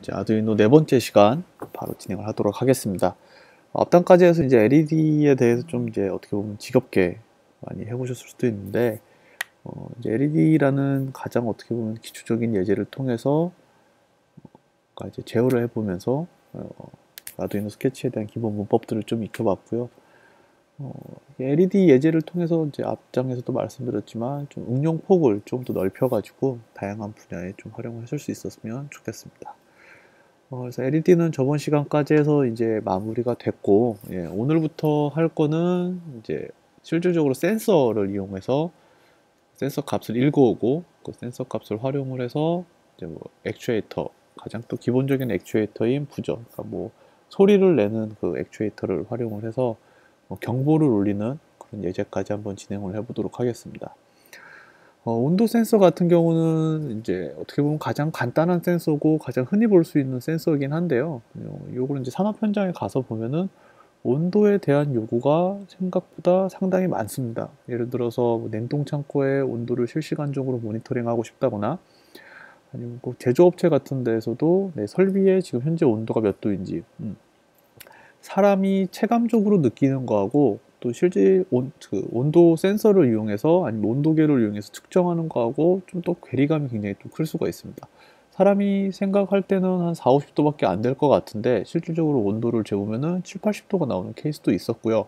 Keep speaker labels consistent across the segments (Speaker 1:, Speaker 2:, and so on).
Speaker 1: 이제 아두이노 네 번째 시간 바로 진행을 하도록 하겠습니다. 앞단까지 해서 이제 LED에 대해서 좀 이제 어떻게 보면 지겹게 많이 해보셨을 수도 있는데, 이제 LED라는 가장 어떻게 보면 기초적인 예제를 통해서 이제 제어를 해보면서 아두이노 스케치에 대한 기본 문법들을 좀 익혀봤고요. LED 예제를 통해서 이제 앞장에서도 말씀드렸지만 좀 응용 폭을 좀 더 넓혀가지고 다양한 분야에 좀 활용을 하실 수 있었으면 좋겠습니다. 그래서 LED는 저번 시간까지 해서 이제 마무리가 됐고, 예, 오늘부터 할 거는 이제 실질적으로 센서를 이용해서 센서 값을 읽어오고, 그 센서 값을 활용을 해서 이제 뭐 액추에이터, 가장 또 기본적인 액추에이터인 부저, 그러니까 뭐 소리를 내는 그 액추에이터를 활용을 해서 뭐 경보를 울리는 그런 예제까지 한번 진행을 해보도록 하겠습니다. 온도 센서 같은 경우는 이제 어떻게 보면 가장 간단한 센서고 가장 흔히 볼 수 있는 센서이긴 한데요. 요거는 이제 산업 현장에 가서 보면은 온도에 대한 요구가 생각보다 상당히 많습니다. 예를 들어서 뭐 냉동 창고의 온도를 실시간적으로 모니터링하고 싶다거나, 아니면 꼭 제조업체 같은 데에서도 내 설비의 지금 현재 온도가 몇 도인지, 사람이 체감적으로 느끼는 거하고 또 실제 온도 센서를 이용해서 아니면 온도계를 이용해서 측정하는 거하고 좀 더 괴리감이 굉장히 또 클 수가 있습니다. 사람이 생각할 때는 한 4, 50도밖에 안 될 것 같은데 실질적으로 온도를 재보면은 7, 80도가 나오는 케이스도 있었고요.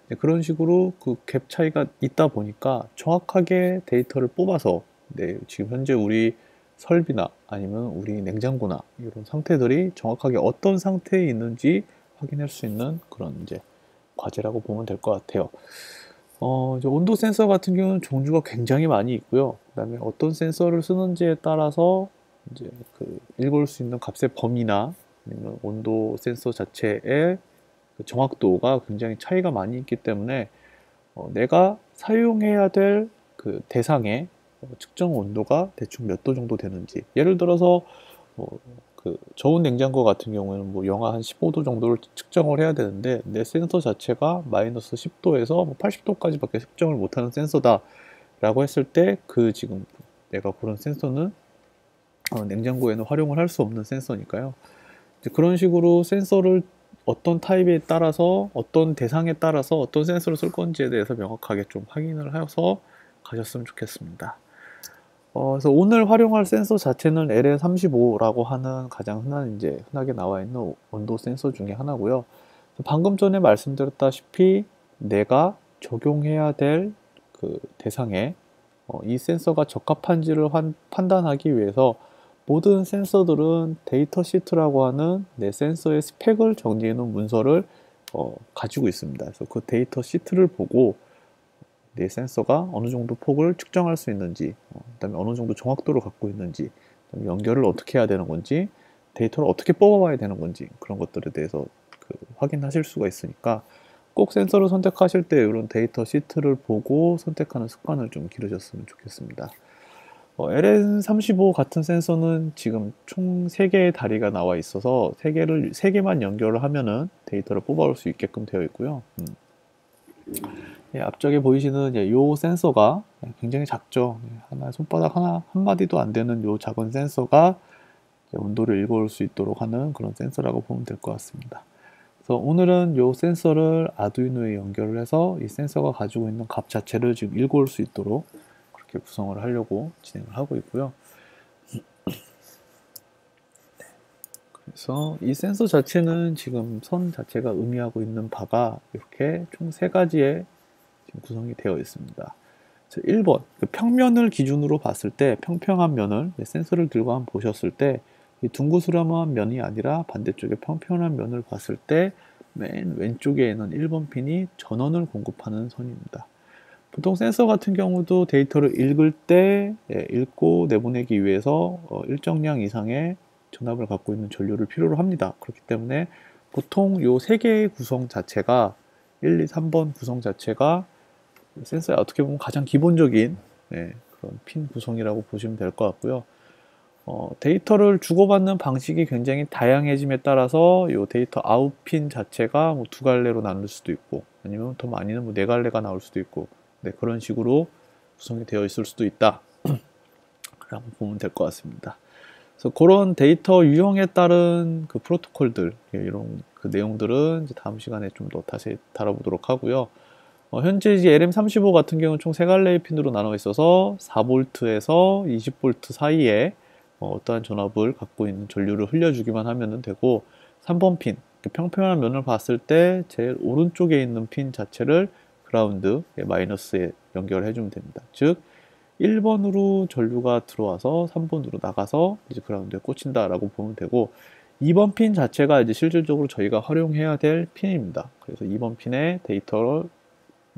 Speaker 1: 네, 그런 식으로 그 갭 차이가 있다 보니까 정확하게 데이터를 뽑아서, 네, 지금 현재 우리 설비나 아니면 우리 냉장고나 이런 상태들이 정확하게 어떤 상태에 있는지 확인할 수 있는 그런 이제 과제라고 보면 될 것 같아요. 이제 온도 센서 같은 경우는 종류가 굉장히 많이 있고요. 그다음에 어떤 센서를 쓰는지에 따라서 이제 그 읽을 수 있는 값의 범위나 아니면 온도 센서 자체의 그 정확도가 굉장히 차이가 많이 있기 때문에 내가 사용해야 될 그 대상의 측정 온도가 대충 몇 도 정도 되는지, 예를 들어서 그 저온 냉장고 같은 경우에는 뭐 영하 한 15도 정도를 측정을 해야 되는데 내 센서 자체가 마이너스 10도에서 뭐 80도까지밖에 측정을 못하는 센서다라고 했을 때 그 지금 내가 고른 센서는 냉장고에는 활용을 할 수 없는 센서니까요. 이제 그런 식으로 센서를 어떤 타입에 따라서 어떤 대상에 따라서 어떤 센서를 쓸 건지에 대해서 명확하게 좀 확인을 해서 가셨으면 좋겠습니다. 그래서 오늘 활용할 센서 자체는 LN35라고 하는 가장 이제 흔하게 나와 있는 온도 센서 중에 하나고요. 방금 전에 말씀드렸다시피 내가 적용해야 될 그 대상에 이 센서가 적합한지를 판단하기 위해서 모든 센서들은 데이터 시트라고 하는 내 센서의 스펙을 정리해 놓은 문서를 가지고 있습니다. 그래서 그 데이터 시트를 보고 내 센서가 어느 정도 폭을 측정할 수 있는지, 그다음에 어느 정도 정확도를 갖고 있는지, 연결을 어떻게 해야 되는 건지, 데이터를 어떻게 뽑아와야 되는 건지, 그런 것들에 대해서 확인하실 수가 있으니까 꼭 센서를 선택하실 때 이런 데이터 시트를 보고 선택하는 습관을 좀 기르셨으면 좋겠습니다. LN35 같은 센서는 지금 총 3개의 다리가 나와 있어서 3개만 연결을 하면은 데이터를 뽑아올 수 있게끔 되어 있고요. 예, 앞쪽에 보이시는 이 센서가 굉장히 작죠. 하나 손바닥 하나 한 마디도 안 되는 이 작은 센서가 온도를 읽어올 수 있도록 하는 그런 센서라고 보면 될 것 같습니다. 그래서 오늘은 이 센서를 아두이노에 연결을 해서 이 센서가 가지고 있는 값 자체를 지금 읽어올 수 있도록 그렇게 구성을 하려고 진행을 하고 있고요. 그래서 이 센서 자체는 지금 선 자체가 의미하고 있는 바가 이렇게 총 3가지의 구성이 되어 있습니다. 1번, 그 평면을 기준으로 봤을 때 평평한 면을 센서를 들고 한번 보셨을 때 이 둥그스름한 면이 아니라 반대쪽에 평평한 면을 봤을 때 맨 왼쪽에 있는 1번 핀이 전원을 공급하는 선입니다. 보통 센서 같은 경우도 데이터를 읽을 때 읽고 내보내기 위해서 일정량 이상의 전압을 갖고 있는 전류를 필요로 합니다. 그렇기 때문에 보통 이 3개의 구성 자체가 1, 2, 3번 구성 자체가 센서의 어떻게 보면 가장 기본적인 그런 핀 구성이라고 보시면 될 것 같고요. 데이터를 주고받는 방식이 굉장히 다양해짐에 따라서 이 데이터 아웃 핀 자체가 뭐 2갈래로 나눌 수도 있고 아니면 더 많이는 뭐 4갈래가 나올 수도 있고, 네, 그런 식으로 구성이 되어 있을 수도 있다 라고 보면 될 것 같습니다. 그래서 그런 데이터 유형에 따른 그 프로토콜들, 이런 그 내용들은 이제 다음 시간에 좀 더 다시 다뤄보도록 하고요. 현재 이제 LM35 같은 경우는 총 3갈래의 핀으로 나눠 있어서 4V에서 20V 사이에 어떠한 전압을 갖고 있는 전류를 흘려주기만 하면 되고, 3번 핀, 평평한 면을 봤을 때 제일 오른쪽에 있는 핀 자체를 그라운드, 마이너스에 연결해 주면 됩니다. 즉 1번으로 전류가 들어와서 3번으로 나가서 이제 그라운드에 꽂힌다라고 보면 되고, 2번 핀 자체가 이제 실질적으로 저희가 활용해야 될 핀입니다. 그래서 2번 핀의 데이터를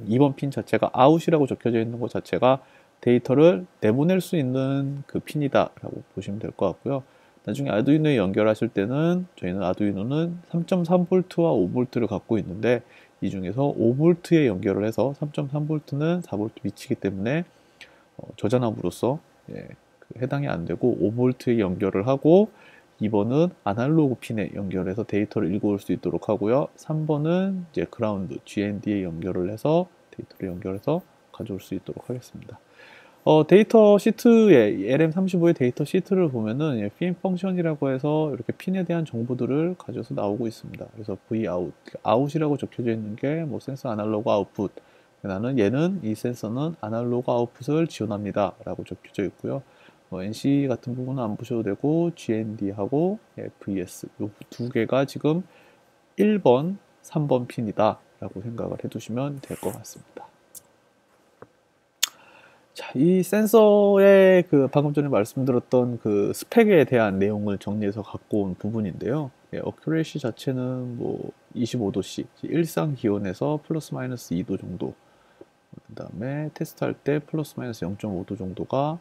Speaker 1: 2번 핀 자체가 아웃이라고 적혀져 있는 것 자체가 데이터를 내보낼 수 있는 그 핀이다 라고 보시면 될 것 같고요. 나중에 아두이노에 연결하실 때는 저희는 아두이노는 3.3V와 5V를 갖고 있는데, 이 중에서 5V에 연결을 해서 3.3V는 4V 미치기 때문에 저전압으로서 해당이 안 되고 5V에 연결을 하고, 2번은 아날로그 핀에 연결해서 데이터를 읽어올 수 있도록 하고요. 3번은 이제 그라운드 GND에 연결을 해서 데이터를 연결해서 가져올 수 있도록 하겠습니다. 데이터 시트에 LM35의 데이터 시트를 보면은 핀 펑션이라고 해서 이렇게 핀에 대한 정보들을 가져서 나오고 있습니다. 그래서 Vout, 아웃이라고 적혀져 있는 게 뭐 센서 아날로그 아웃풋, 나는 얘는 이 센서는 아날로그 아웃풋을 지원합니다 라고 적혀져 있고요. NC 같은 부분은 안 보셔도 되고, GND하고 VS 이 두 개가 지금 1번, 3번 핀이다 라고 생각을 해두시면 될 것 같습니다. 자, 이 센서의 그 방금 전에 말씀드렸던 그 스펙에 대한 내용을 정리해서 갖고 온 부분인데요. 어큐레이시 자체는 뭐 25도씨, 일상 기온에서 플러스 마이너스 2도 정도, 그 다음에 테스트할 때 플러스 마이너스 0.5도 정도가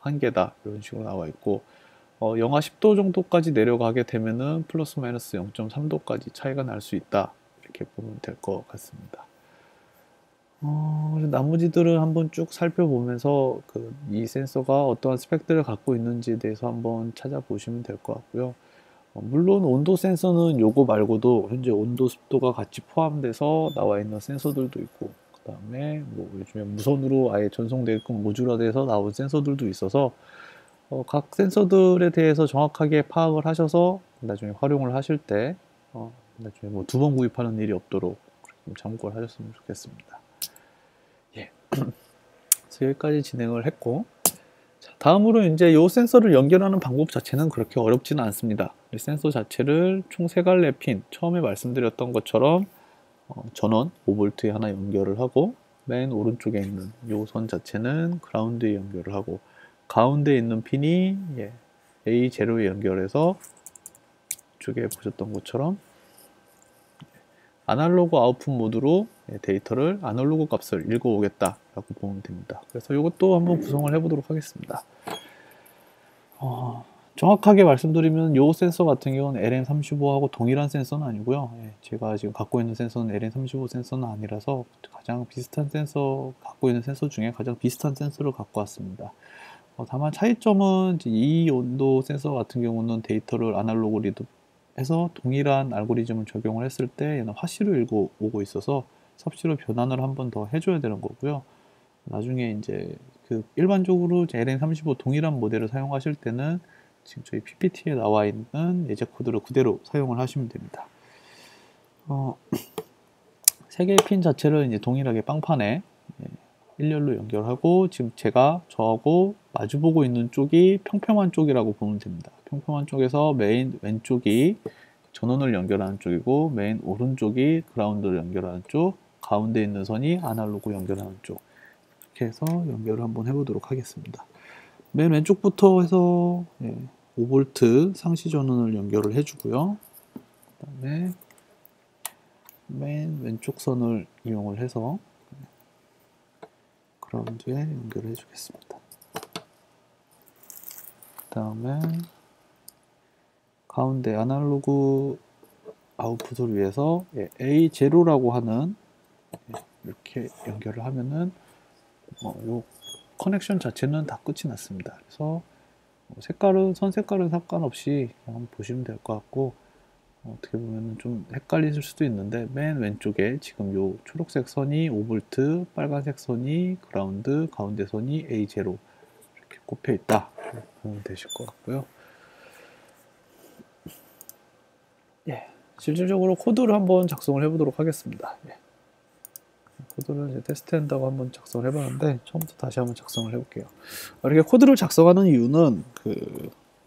Speaker 1: 한계다 이런 식으로 나와 있고, 영하 10도 정도까지 내려가게 되면은 플러스 마이너스 0.3도까지 차이가 날 수 있다 이렇게 보면 될 것 같습니다. 나머지들을 한번 쭉 살펴보면서 이 센서가 어떠한 스펙들을 갖고 있는지에 대해서 한번 찾아보시면 될 것 같고요. 물론 온도 센서는 요거 말고도 현재 온도 습도가 같이 포함돼서 나와 있는 센서들도 있고, 그 다음에 뭐 요즘에 무선으로 아예 전송되게끔 모듈화돼서 나온 센서들도 있어서 각 센서들에 대해서 정확하게 파악을 하셔서 나중에 활용을 하실 때 나중에 뭐 두 번 구입하는 일이 없도록 좀 참고를 하셨으면 좋겠습니다. 예. 그래서 여기까지 진행을 했고, 자, 다음으로 이제 이 센서를 연결하는 방법 자체는 그렇게 어렵지는 않습니다. 이 센서 자체를 총 3갈래 핀, 처음에 말씀드렸던 것처럼 전원 5V에 하나 연결을 하고, 맨 오른쪽에 있는 이 선 자체는 그라운드에 연결을 하고, 가운데 있는 핀이 A0에 연결해서 이쪽에 보셨던 것처럼 아날로그 아웃풋 모드로 데이터를 아날로그 값을 읽어오겠다 라고 보면 됩니다. 그래서 이것도 한번 구성을 해보도록 하겠습니다. 정확하게 말씀드리면 이 센서 같은 경우는 LM35하고 동일한 센서는 아니고요. 제가 지금 갖고 있는 센서는 LM35 센서는 아니라서 가장 비슷한 센서, 갖고 있는 센서 중에 가장 비슷한 센서를 갖고 왔습니다. 다만 차이점은 이 온도 센서 같은 경우는 데이터를 아날로그 리드해서 동일한 알고리즘을 적용을 했을 때 얘는 화씨로 읽어오고 있어서 섭씨로 변환을 한 번 더 해줘야 되는 거고요. 나중에 이제 일반적으로 LM35 동일한 모델을 사용하실 때는 지금 저희 PPT에 나와 있는 예제 코드를 그대로 사용을 하시면 됩니다. 3개의 핀 자체를 이제 동일하게 빵판에 일렬로 연결하고, 지금 저하고 마주보고 있는 쪽이 평평한 쪽이라고 보면 됩니다. 평평한 쪽에서 메인 왼쪽이 전원을 연결하는 쪽이고, 메인 오른쪽이 그라운드를 연결하는 쪽, 가운데 있는 선이 아날로그 연결하는 쪽, 이렇게 해서 연결을 한번 해보도록 하겠습니다. 맨 왼쪽부터 해서 5V 상시 전원을 연결을 해주고요. 그 다음에 맨 왼쪽 선을 이용을 해서 그라운드에 연결을 해주겠습니다. 그 다음에 가운데 아날로그 아웃풋을 위해서 A0라고 하는 이렇게 연결을 하면은 요 커넥션 자체는 다 끝이 났습니다. 그래서 선 색깔은 상관없이 그냥 한번 보시면 될 것 같고, 어떻게 보면 좀 헷갈리실 수도 있는데, 맨 왼쪽에 지금 요 초록색 선이 5V, 빨간색 선이 그라운드, 가운데 선이 A0 이렇게 꼽혀 있다 보면 되실 것 같고요. 예, 실질적으로 코드를 한번 작성을 해보도록 하겠습니다. 예. 코드를 이제 테스트한다고 한번 작성을 해봤는데 처음부터 다시 한번 작성을 해볼게요. 이렇게 코드를 작성하는 이유는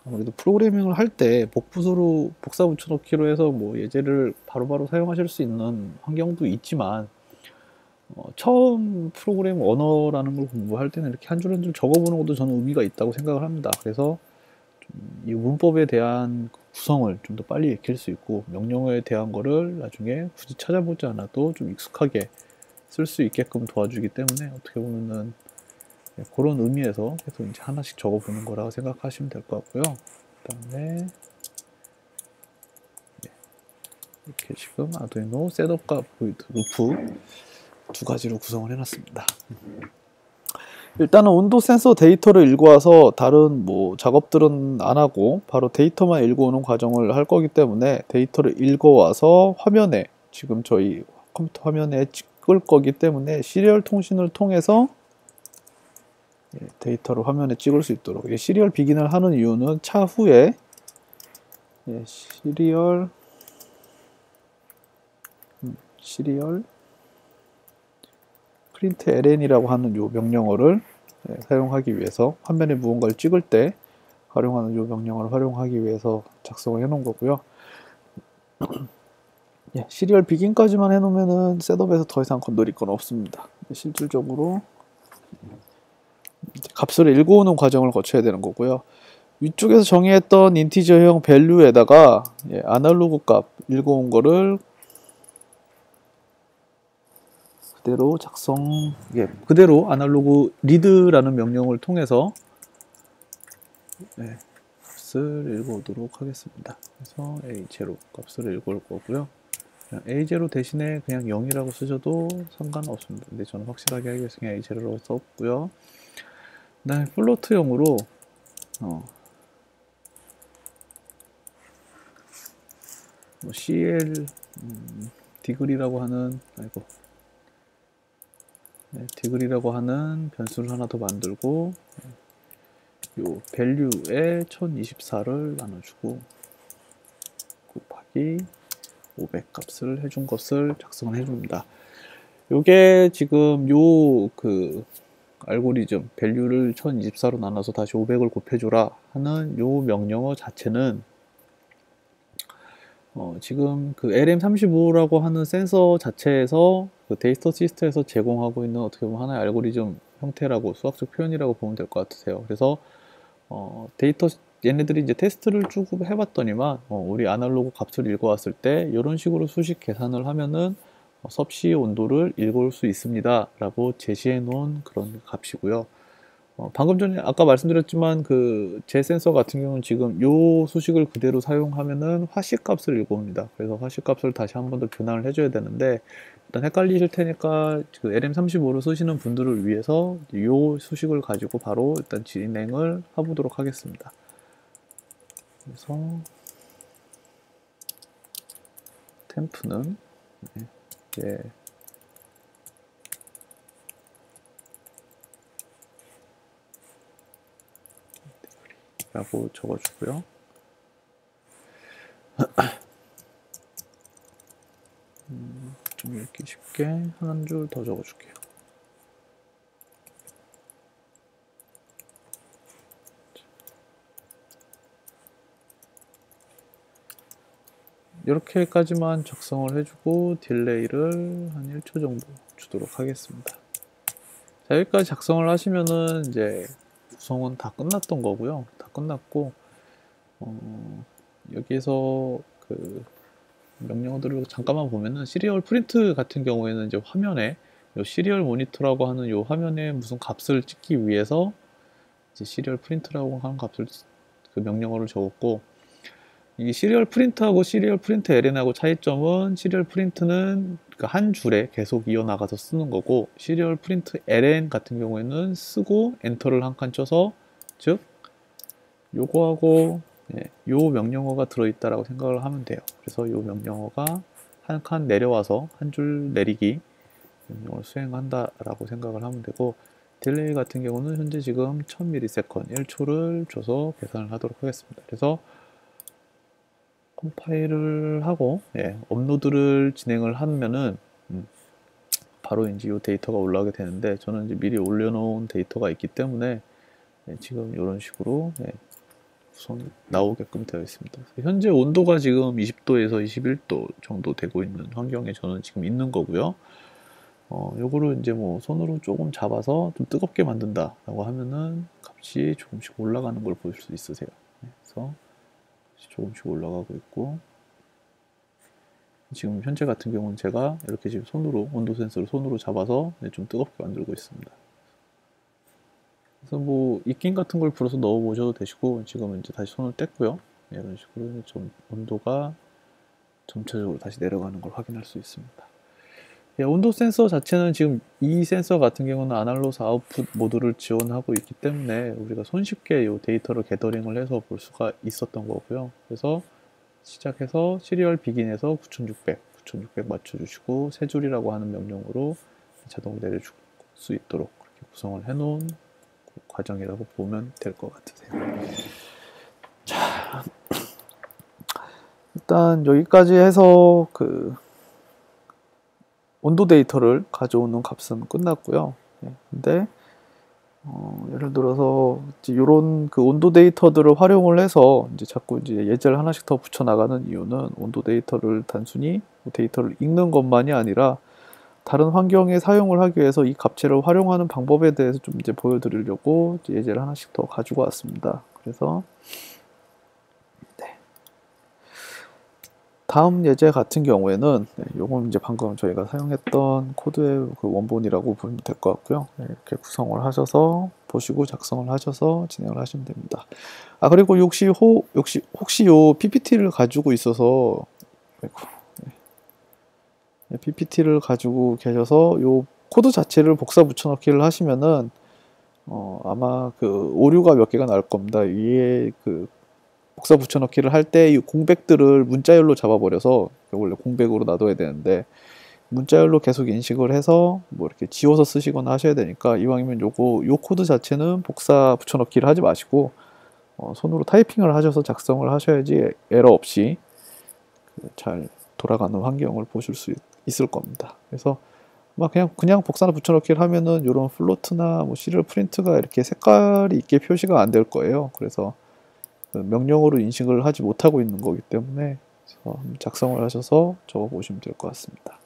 Speaker 1: 아무래도 프로그래밍을 할 때 복부수로 복사 붙여넣기로 해서 뭐 예제를 바로바로 사용하실 수 있는 환경도 있지만 처음 프로그램 언어라는 걸 공부할 때는 이렇게 한 줄 한 줄 적어보는 것도 저는 의미가 있다고 생각을 합니다. 그래서 이 문법에 대한 구성을 좀 더 빨리 익힐 수 있고 명령어에 대한 거를 나중에 굳이 찾아보지 않아도 좀 익숙하게 쓸 수 있게끔 도와주기 때문에 어떻게 보면은 그런 의미에서 계속 이제 하나씩 적어보는 거라고 생각하시면 될 것 같고요. 그 다음에 이렇게 지금 아두이노 셋업과 보이드 루프 두 가지로 구성을 해놨습니다. 일단은 온도 센서 데이터를 읽어와서 다른 뭐 작업들은 안 하고 바로 데이터만 읽어오는 과정을 할 거기 때문에 데이터를 읽어와서 화면에 지금 저희 컴퓨터 화면에 찍을 거기 때문에 시리얼 통신을 통해서 데이터를 화면에 찍을 수 있도록 시리얼 비긴을 하는 이유는 차후에 시리얼 프린트 ln이라고 하는 요 명령어를 사용하기 위해서 화면에 무언가를 찍을 때 활용하는 요 명령어를 활용하기 위해서 작성을 해 놓은 거고요. 시리얼 비긴까지만 해 놓으면은 셋업에서 더 이상 건드릴 건 없습니다. 실질적으로 값을 읽어오는 과정을 거쳐야 되는 거고요. 위쪽에서 정의했던 인티저형 밸류에다가 아날로그 값 읽어온 거를 그대로 그대로 아날로그 리드라는 명령을 통해서 값을 읽어오도록 하겠습니다. 그래서 A0 값을 읽어올 거고요. A0 대신에 그냥 0이라고 쓰셔도 상관없습니다. 근데 저는 확실하게 하기 위해서 그냥 A0로 썼고요. 그 다음에 플로트형으로 CL 디그리라고 하는 디그리라고 하는 변수를 하나 더 만들고 요 밸류에 1024를 나눠주고 곱하기 500 값을 해준 것을 작성을 해줍니다. 요게 지금 알고리즘 밸류를 1024로 나눠서 다시 500을 곱해줘라 하는 요 명령어 자체는 지금 LM35라고 하는 센서 자체에서 데이터 시스템에서 제공하고 있는 어떻게 보면 하나의 알고리즘 형태라고 수학적 표현이라고 보면 될 것 같으세요. 그래서 얘네들이 이제 테스트를 쭉 해봤더니만 우리 아날로그 값을 읽어왔을 때 이런 식으로 수식 계산을 하면은 섭씨 온도를 읽을 수 있습니다 라고 제시해 놓은 그런 값이고요. 방금 전에 아까 말씀드렸지만 제 센서 같은 경우는 지금 요 수식을 그대로 사용하면은 화씨 값을 읽어옵니다. 그래서 화씨 값을 다시 한 번 더 변환을 해줘야 되는데 일단 헷갈리실 테니까 LM35로 쓰시는 분들을 위해서 요 수식을 가지고 바로 일단 진행을 해보도록 하겠습니다. 그래서 템프는 이제 라고 적어주고요. 좀 읽기 쉽게 한 줄 더 적어줄게요. 이렇게까지만 작성을 해주고 딜레이를 한 1초 정도 주도록 하겠습니다. 자, 여기까지 작성을 하시면은 이제 구성은 다 끝났던 거고요. 다 끝났고 여기에서 명령어들을 잠깐만 보면은 시리얼 프린트 같은 경우에는 이제 화면에 요 시리얼 모니터라고 하는 요 화면에 무슨 값을 찍기 위해서 이제 시리얼 프린트라고 하는 값을 명령어를 적었고 이 시리얼 프린트하고 시리얼 프린트 ln하고 차이점은 시리얼 프린트는 한 줄에 계속 이어나가서 쓰는 거고 시리얼 프린트 ln 같은 경우에는 쓰고 엔터를 한 칸 쳐서 즉 요거하고 요 명령어가 들어있다라고 생각을 하면 돼요. 그래서 요 명령어가 한 칸 내려와서 한 줄 내리기 명령어를 수행한다라고 생각을 하면 되고 딜레이 같은 경우는 현재 지금 1000ms 1초를 줘서 계산을 하도록 하겠습니다. 그래서 컴파일을 하고 업로드를 진행을 하면은 바로 이제 이 데이터가 올라오게 되는데, 저는 이제 미리 올려놓은 데이터가 있기 때문에 지금 이런 식으로 우선 나오게끔 되어 있습니다. 현재 온도가 지금 20도에서 21도 정도 되고 있는 환경에 저는 지금 있는 거고요. 요거를 이제 뭐 손으로 조금 잡아서 좀 뜨겁게 만든다 라고 하면은 값이 조금씩 올라가는 걸 보실 수 있으세요. 그래서 조금씩 올라가고 있고, 지금 현재 같은 경우는 제가 이렇게 지금 손으로 온도 센서를 손으로 잡아서 좀 뜨겁게 만들고 있습니다. 그래서 뭐 입김 같은 걸 불어서 넣어 보셔도 되시고, 지금은 이제 다시 손을 뗐고요. 이런 식으로 좀 온도가 점차적으로 다시 내려가는 걸 확인할 수 있습니다. 온도 센서 자체는 지금 이 센서 같은 경우는 아날로그 아웃풋 모드를 지원하고 있기 때문에 우리가 손쉽게 이 데이터를 게더링을 해서 볼 수가 있었던 거고요. 그래서 시작해서 시리얼 비긴에서 9600 맞춰주시고 세 줄이라고 하는 명령으로 자동 내려줄 수 있도록 그렇게 구성을 해놓은 과정이라고 보면 될 것 같으세요. 자, 일단 여기까지 해서 그 온도 데이터를 가져오는 값은 끝났고요. 근데 예를 들어서 이런 그 온도 데이터들을 활용을 해서 이제 자꾸 이제 예제를 하나씩 더 붙여 나가는 이유는, 온도 데이터를 단순히 데이터를 읽는 것만이 아니라 다른 환경에 사용을 하기 위해서 이 값체를 활용하는 방법에 대해서 좀 이제 보여드리려고 이제 예제를 하나씩 더 가지고 왔습니다. 그래서 다음 예제 같은 경우에는 요건 이제 방금 저희가 사용했던 코드의 그 원본이라고 보면 될 것 같고요. 이렇게 구성을 하셔서 보시고 작성을 하셔서 진행을 하시면 됩니다. 그리고 혹시 요 PPT를 가지고 있어서 PPT를 가지고 계셔서 요 코드 자체를 복사 붙여넣기를 하시면은 아마 그 오류가 몇 개가 날 겁니다. 위에 그 복사 붙여넣기를 할 때 이 공백들을 문자열로 잡아버려서, 원래 공백으로 놔둬야 되는데 문자열로 계속 인식을 해서 뭐 이렇게 지워서 쓰시거나 하셔야 되니까, 이왕이면 요 코드 자체는 복사 붙여넣기를 하지 마시고 손으로 타이핑을 하셔서 작성을 하셔야지 에러 없이 잘 돌아가는 환경을 보실 수 있을 겁니다. 그래서 그냥 복사나 붙여넣기를 하면은 이런 플로트나 뭐 시리얼 프린트가 이렇게 색깔이 있게 표시가 안 될 거예요. 그래서 명령어로 인식을 하지 못하고 있는 거기 때문에 작성을 하셔서 적어 보시면 될 것 같습니다.